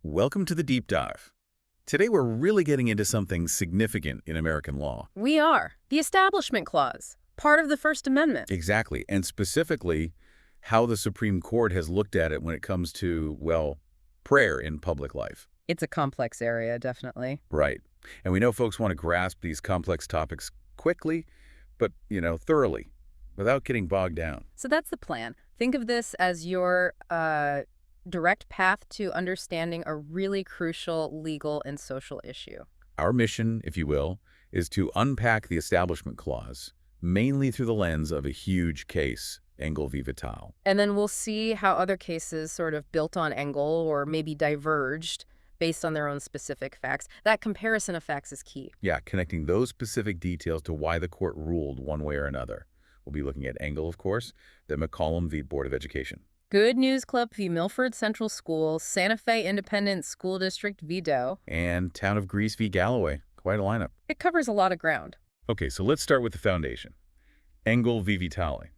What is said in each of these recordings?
Welcome to the Deep Dive. Today we're really getting into something significant in American law. We are. The Establishment Clause, part of the First Amendment. Exactly, and specifically how the Supreme Court has looked at it when it comes to, well, prayer in public life. It's a complex area, definitely. Right. And we know folks want to grasp these complex topics quickly, but, thoroughly, without getting bogged down. So that's the plan. Think of this as your direct path to understanding a really crucial legal and social issue. Our mission, if you will, is to unpack the Establishment Clause, mainly through the lens of a huge case, Engle v. Vitale. And then we'll see how other cases sort of built on Engle or maybe diverged based on their own specific facts. That comparison of facts is key. Yeah, connecting those specific details to why the court ruled one way or another. We'll be looking at Engle, of course, then McCollum v. Board of Education. Good News Club v. Milford Central School, Santa Fe Independent School District v. Doe. And Town of Greece v. Galloway. Quite a lineup. It covers a lot of ground. Okay, so let's start with the foundation. Engle v. Vitale.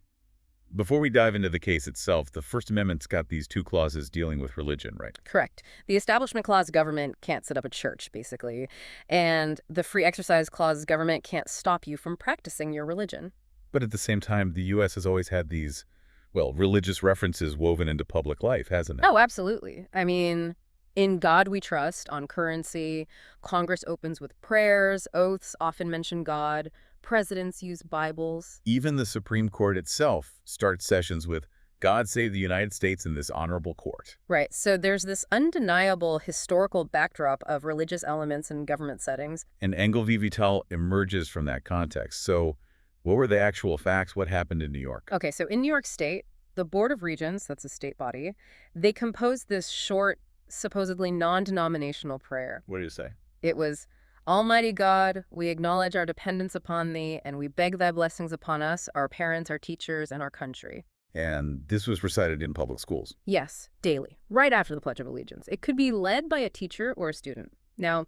Before we dive into the case itself, the First Amendment's got these two clauses dealing with religion, right? Correct. The Establishment Clause, government can't set up a church, basically. And the Free Exercise Clause, government can't stop you from practicing your religion. But at the same time, the U.S. has always had these, well, religious references woven into public life, hasn't it? Oh, absolutely. I mean, in God We Trust, on currency, Congress opens with prayers, oaths often mention God, presidents use Bibles. Even the Supreme Court itself starts sessions with, God save the United States in this honorable court. Right, so there's this undeniable historical backdrop of religious elements in government settings. And Engle v. Vitale emerges from that context. So what were the actual facts? What happened in New York? Okay, so in New York State, the Board of Regents, that's a state body, they composed this short, supposedly non-denominational prayer. What did it say? It was, Almighty God, we acknowledge our dependence upon thee, and we beg thy blessings upon us, our parents, our teachers, and our country. And this was recited in public schools. Yes, daily, right after the Pledge of Allegiance. It could be led by a teacher or a student. Now,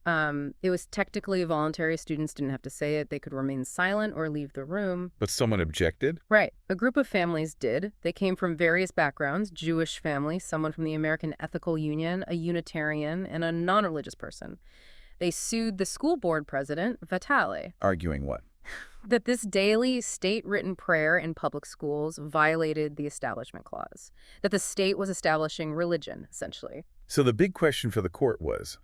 it was technically voluntary. Students didn't have to say it. They could remain silent or leave the room. But someone objected? Right. A group of families did. They came from various backgrounds, Jewish family, someone from the American Ethical Union, a Unitarian, and a non-religious person. They sued the school board president, Vitale. Arguing what? That this daily state-written prayer in public schools violated the Establishment Clause. That the state was establishing religion, essentially. So the big question for the court was,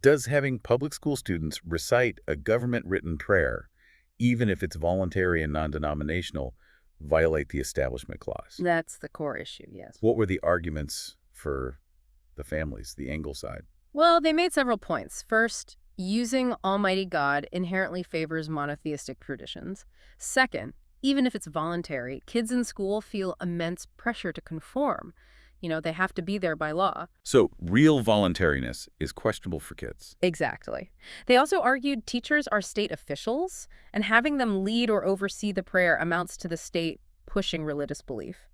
does having public school students recite a government-written prayer, even if it's voluntary and non-denominational, violate the Establishment Clause? That's the core issue, yes. What were the arguments for the families, the Engle side? Well, they made several points. First, using Almighty God inherently favors monotheistic traditions. Second, even if it's voluntary, kids in school feel immense pressure to conform. They have to be there by law. So real voluntariness is questionable for kids. Exactly. They also argued teachers are state officials, and having them lead or oversee the prayer amounts to the state pushing religious belief.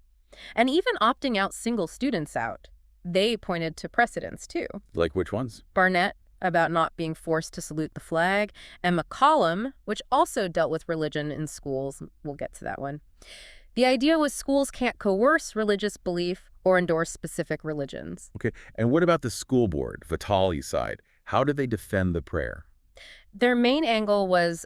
And even opting out single students out. They pointed to precedents, too. Like which ones? Barnett, about not being forced to salute the flag, and McCollum, which also dealt with religion in schools. We'll get to that one. The idea was schools can't coerce religious belief or endorse specific religions. Okay, and what about the school board, Vitale's side? How did they defend the prayer? Their main angle was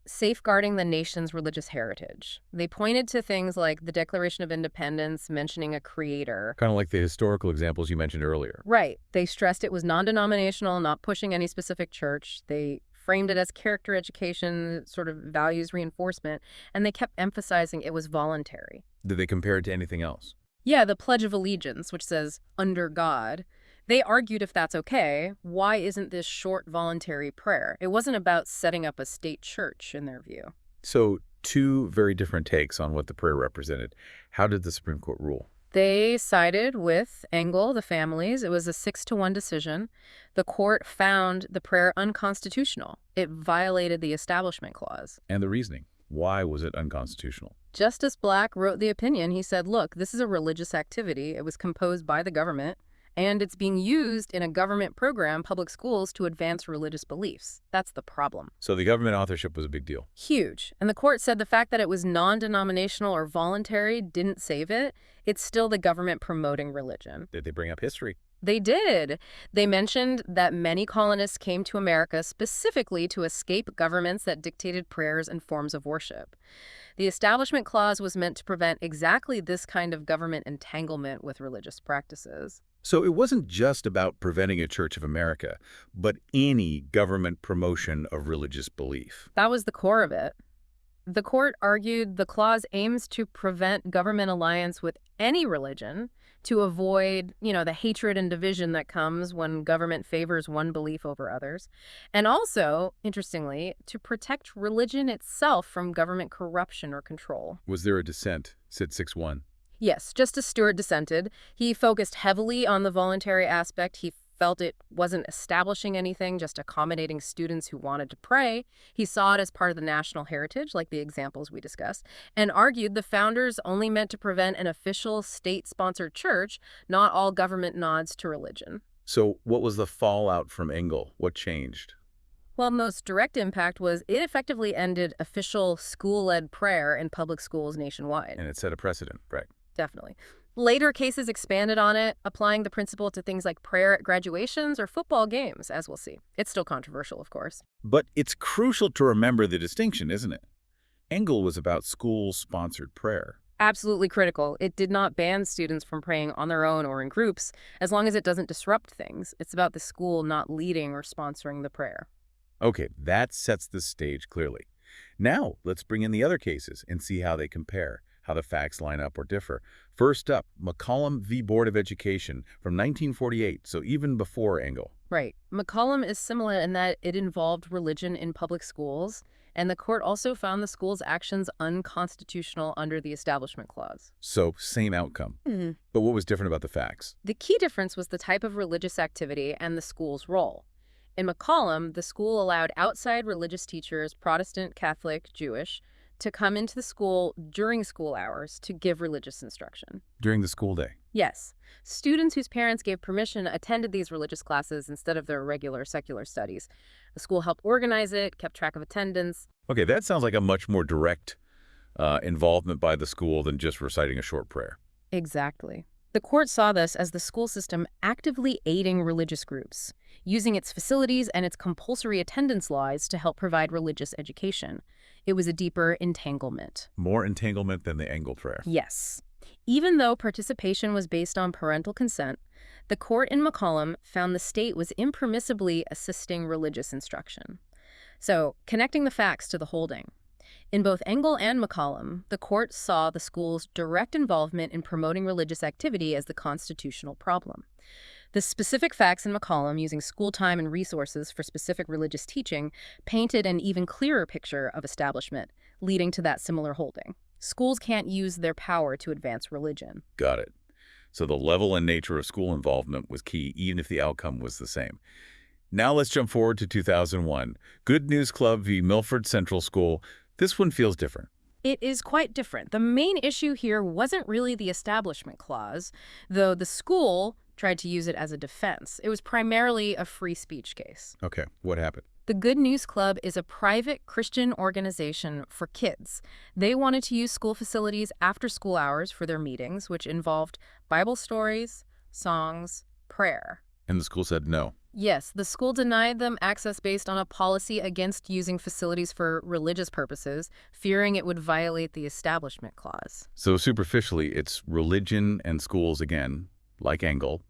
safeguarding the nation's religious heritage. They pointed to things like the Declaration of Independence mentioning a creator. Kind of like the historical examples you mentioned earlier. Right. They stressed it was non-denominational, not pushing any specific church. They framed it as character education, sort of values reinforcement, and they kept emphasizing it was voluntary. Did they compare it to anything else? Yeah, the Pledge of Allegiance, which says, under God. They argued if that's okay, why isn't this short voluntary prayer? It wasn't about setting up a state church, in their view. So two very different takes on what the prayer represented. How did the Supreme Court rule? They sided with Engle, the families. It was a 6-1 decision. The court found the prayer unconstitutional. It violated the Establishment Clause. And the reasoning. Why was it unconstitutional? Justice Black wrote the opinion. He said, look, this is a religious activity. It was composed by the government, and it's being used in a government program, public schools, to advance religious beliefs. That's the problem. So the government authorship was a big deal. Huge. And the court said the fact that it was non-denominational or voluntary didn't save it. It's still the government promoting religion. Did they bring up history? They did. They mentioned that many colonists came to America specifically to escape governments that dictated prayers and forms of worship. The Establishment Clause was meant to prevent exactly this kind of government entanglement with religious practices. So it wasn't just about preventing a Church of America, but any government promotion of religious belief. That was the core of it. The court argued the clause aims to prevent government alliance with any religion to avoid, the hatred and division that comes when government favors one belief over others. And also, interestingly, to protect religion itself from government corruption or control. Was there a dissent? Said 6-1. Yes, Justice Stewart dissented. He focused heavily on the voluntary aspect. He felt it wasn't establishing anything, just accommodating students who wanted to pray. He saw it as part of the national heritage, like the examples we discussed, and argued the founders only meant to prevent an official state-sponsored church, not all government nods to religion. So what was the fallout from Engle? What changed? Well, most direct impact was it effectively ended official school-led prayer in public schools nationwide. And it set a precedent, right? Definitely. Later cases expanded on it, applying the principle to things like prayer at graduations or football games, as we'll see. It's still controversial, of course. But it's crucial to remember the distinction, isn't it? Engle was about school-sponsored prayer. Absolutely critical. It did not ban students from praying on their own or in groups, as long as it doesn't disrupt things. It's about the school not leading or sponsoring the prayer. Okay, that sets the stage clearly. Now, let's bring in the other cases and see how they compare, how the facts line up or differ. First up, McCollum v. Board of Education from 1948, so even before Engle. Right. McCollum is similar in that it involved religion in public schools, and the court also found the school's actions unconstitutional under the Establishment Clause. So, same outcome. But what was different about the facts? The key difference was the type of religious activity and the school's role. In McCollum, the school allowed outside religious teachers, Protestant, Catholic, Jewish, to come into the school during school hours to give religious instruction. During the school day. Yes. Students whose parents gave permission attended these religious classes instead of their regular secular studies. The school helped organize it, kept track of attendance. Okay, that sounds like a much more direct involvement by the school than just reciting a short prayer. Exactly. The court saw this as the school system actively aiding religious groups, using its facilities and its compulsory attendance laws to help provide religious education. It was a deeper entanglement. More entanglement than the Engle prayer. Yes. Even though participation was based on parental consent, the court in McCollum found the state was impermissibly assisting religious instruction. So, connecting the facts to the holding. In both Engle and McCollum, the court saw the school's direct involvement in promoting religious activity as the constitutional problem. The specific facts in McCollum, using school time and resources for specific religious teaching, painted an even clearer picture of establishment, leading to that similar holding. Schools can't use their power to advance religion. Got it. So the level and nature of school involvement was key, even if the outcome was the same. Now let's jump forward to 2001. Good News Club v. Milford Central School. This one feels different. It is quite different. The main issue here wasn't really the Establishment Clause, though the school tried to use it as a defense. It was primarily a free speech case. Okay, what happened? The Good News Club is a private Christian organization for kids. They wanted to use school facilities after school hours for their meetings, which involved Bible stories, songs, prayer. And the school said no. Yes, the school denied them access based on a policy against using facilities for religious purposes, fearing it would violate the Establishment Clause. So superficially, it's religion and schools again, like Engle.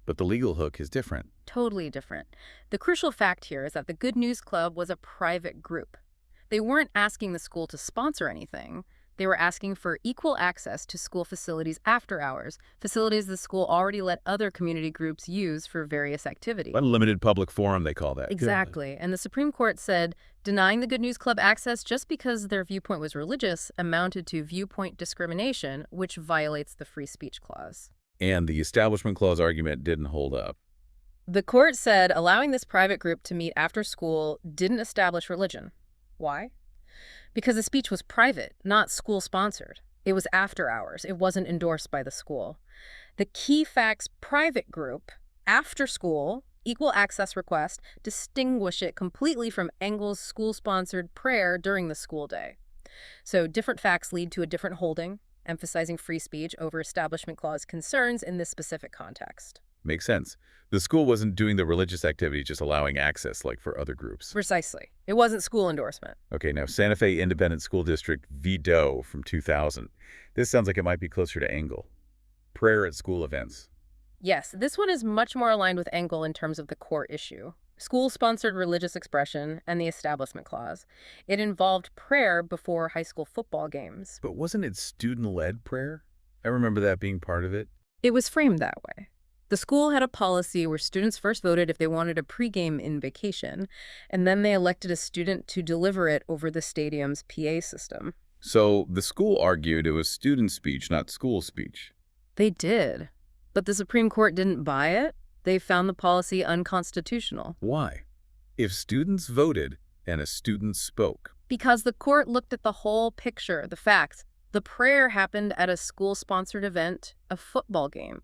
But the legal hook is different. Totally different. The crucial fact here is that the Good News Club was a private group. They weren't asking the school to sponsor anything. They were asking for equal access to school facilities after hours, facilities the school already let other community groups use for various activities. Unlimited public forum, they call that. Exactly. And the Supreme Court said denying the Good News Club access just because their viewpoint was religious amounted to viewpoint discrimination, which violates the Free Speech Clause. And the Establishment Clause argument didn't hold up. The court said allowing this private group to meet after school didn't establish religion. Why? Because the speech was private, not school-sponsored. It was after hours. It wasn't endorsed by the school. The key facts private group, after school, equal access request, distinguish it completely from Engle's school-sponsored prayer during the school day. So different facts lead to a different holding, emphasizing free speech over Establishment Clause concerns in this specific context. Makes sense. The school wasn't doing the religious activity, just allowing access like for other groups. Precisely. It wasn't school endorsement. Okay, now Santa Fe Independent School District VDOE from 2000. This sounds like it might be closer to Engle. Prayer at school events. Yes, this one is much more aligned with Engle in terms of the core issue. School-sponsored religious expression and the Establishment Clause. It involved prayer before high school football games. But wasn't it student-led prayer? I remember that being part of it. It was framed that way. The school had a policy where students first voted if they wanted a pregame invocation, and then they elected a student to deliver it over the stadium's PA system. So the school argued it was student speech, not school speech. They did. But the Supreme Court didn't buy it. They found the policy unconstitutional. Why? If students voted and a student spoke. Because the court looked at the whole picture, the facts. The prayer happened at a school-sponsored event, a football game.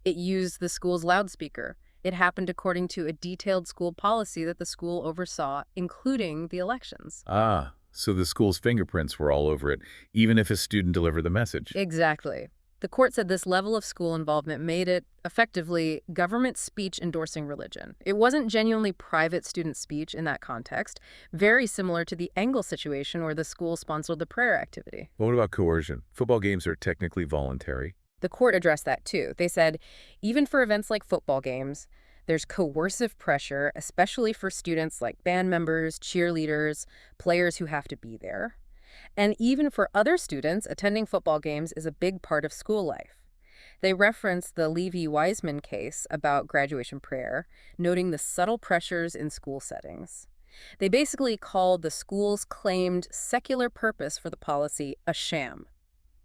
It used the school's loudspeaker. It happened according to a detailed school policy that the school oversaw, including the elections. Ah, so the school's fingerprints were all over it, even if a student delivered the message. Exactly. The court said this level of school involvement made it, effectively, government speech endorsing religion. It wasn't genuinely private student speech in that context, very similar to the Engle situation where the school sponsored the prayer activity. What about coercion? Football games are technically voluntary. The court addressed that too. They said, even for events like football games, there's coercive pressure, especially for students like band members, cheerleaders, players who have to be there. And even for other students, attending football games is a big part of school life. They referenced the Levy-Wiseman case about graduation prayer, noting the subtle pressures in school settings. They basically called the school's claimed secular purpose for the policy a sham.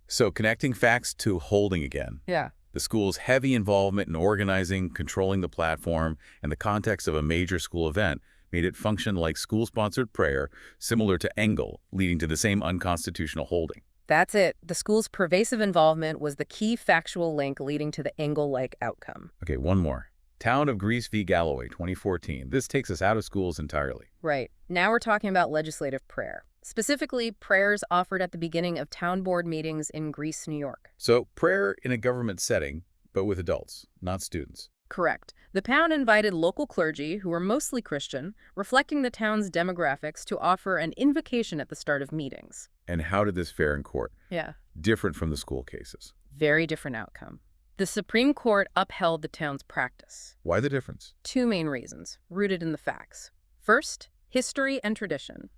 So connecting facts to holding again. Yeah. The school's heavy involvement in organizing, controlling the platform, and the context of a major school event made it function like school-sponsored prayer, similar to Engle, leading to the same unconstitutional holding. That's it. The school's pervasive involvement was the key factual link leading to the Engle-like outcome. Okay, one more. Town of Greece v. Galloway, 2014. This takes us out of schools entirely. Right. Now we're talking about legislative prayer. Specifically, prayers offered at the beginning of town board meetings in Greece, New York. So prayer in a government setting, but with adults, not students. Correct. The town invited local clergy, who were mostly Christian, reflecting the town's demographics, to offer an invocation at the start of meetings. And how did this fare in court? Yeah. Different from the school cases. Very different outcome. The Supreme Court upheld the town's practice. Why the difference? Two main reasons, rooted in the facts. First, history and tradition.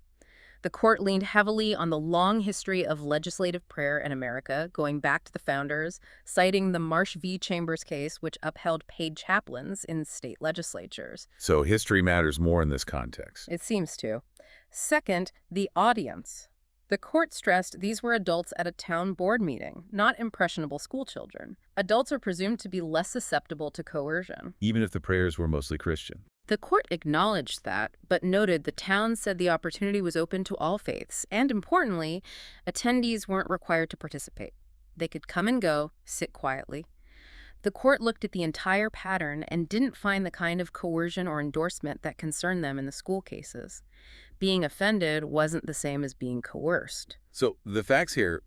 The court leaned heavily on the long history of legislative prayer in America, going back to the founders, citing the Marsh v. Chambers case, which upheld paid chaplains in state legislatures. So history matters more in this context. It seems to. Second, the audience. The court stressed these were adults at a town board meeting, not impressionable schoolchildren. Adults are presumed to be less susceptible to coercion. Even if the prayers were mostly Christian. The court acknowledged that, but noted the town said the opportunity was open to all faiths, and importantly, attendees weren't required to participate. They could come and go, sit quietly. The court looked at the entire pattern and didn't find the kind of coercion or endorsement that concerned them in the school cases. Being offended wasn't the same as being coerced. So the facts here,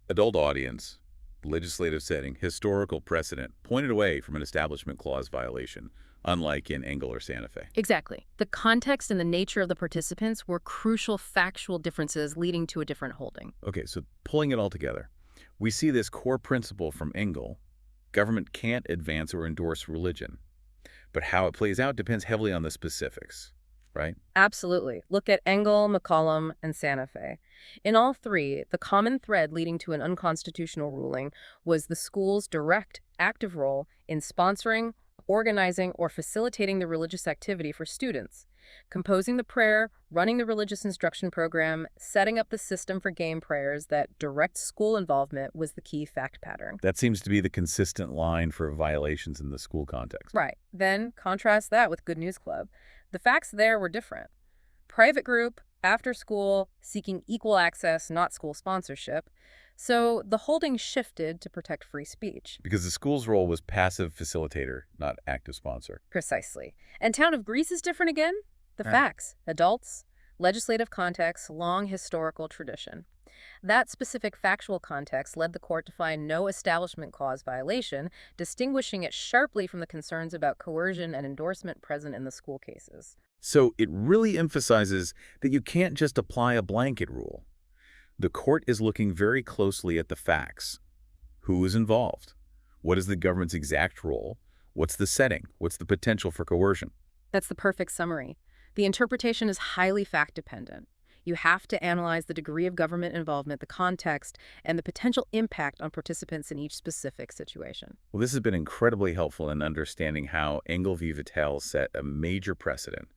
adult audience, legislative setting, historical precedent, pointed away from an Establishment Clause violation, unlike in Engle or Santa Fe. Exactly. The context and the nature of the participants were crucial factual differences leading to a different holding. Okay, so pulling it all together, we see this core principle from Engle: government can't advance or endorse religion. But how it plays out depends heavily on the specifics, right? Absolutely. Look at Engle, McCollum, and Santa Fe. In all three, the common thread leading to an unconstitutional ruling was the school's direct, active role in sponsoring, organizing, or facilitating the religious activity for students, composing the prayer, running the religious instruction program, setting up the system for game prayers. That direct school involvement was the key fact pattern. That seems to be the consistent line for violations in the school context. Right. Then contrast that with Good News Club. The facts there were different. Private group, after school, seeking equal access, not school sponsorship. So the holding shifted to protect free speech. Because the school's role was passive facilitator, not active sponsor. Precisely. And Town of Greece is different again. The facts, adults, legislative context, long historical tradition. That specific factual context led the court to find no Establishment Clause violation, distinguishing it sharply from the concerns about coercion and endorsement present in the school cases. So it really emphasizes that you can't just apply a blanket rule. The court is looking very closely at the facts. Who is involved? What is the government's exact role? What's the setting? What's the potential for coercion? That's the perfect summary. The interpretation is highly fact-dependent. You have to analyze the degree of government involvement, the context, and the potential impact on participants in each specific situation. Well, this has been incredibly helpful in understanding how Engle v. Vitale set a major precedent,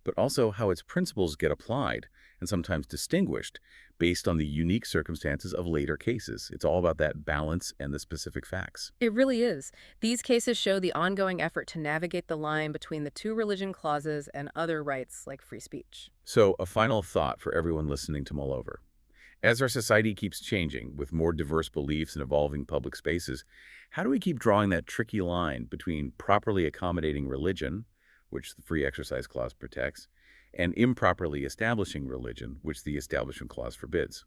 but also how its principles get applied and sometimes distinguished based on the unique circumstances of later cases. It's all about that balance and the specific facts. It really is. These cases show the ongoing effort to navigate the line between the two religion clauses and other rights like free speech. So, a final thought for everyone listening to mull over. As our society keeps changing with more diverse beliefs and evolving public spaces, how do we keep drawing that tricky line between properly accommodating religion, which the Free Exercise Clause protects, and improperly establishing religion, which the Establishment Clause forbids?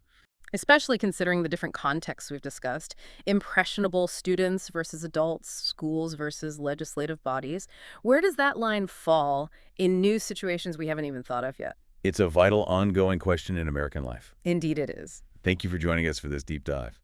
Especially considering the different contexts we've discussed, impressionable students versus adults, schools versus legislative bodies. Where does that line fall in new situations we haven't even thought of yet? It's a vital, ongoing question in American life. Indeed it is. Thank you for joining us for this deep dive.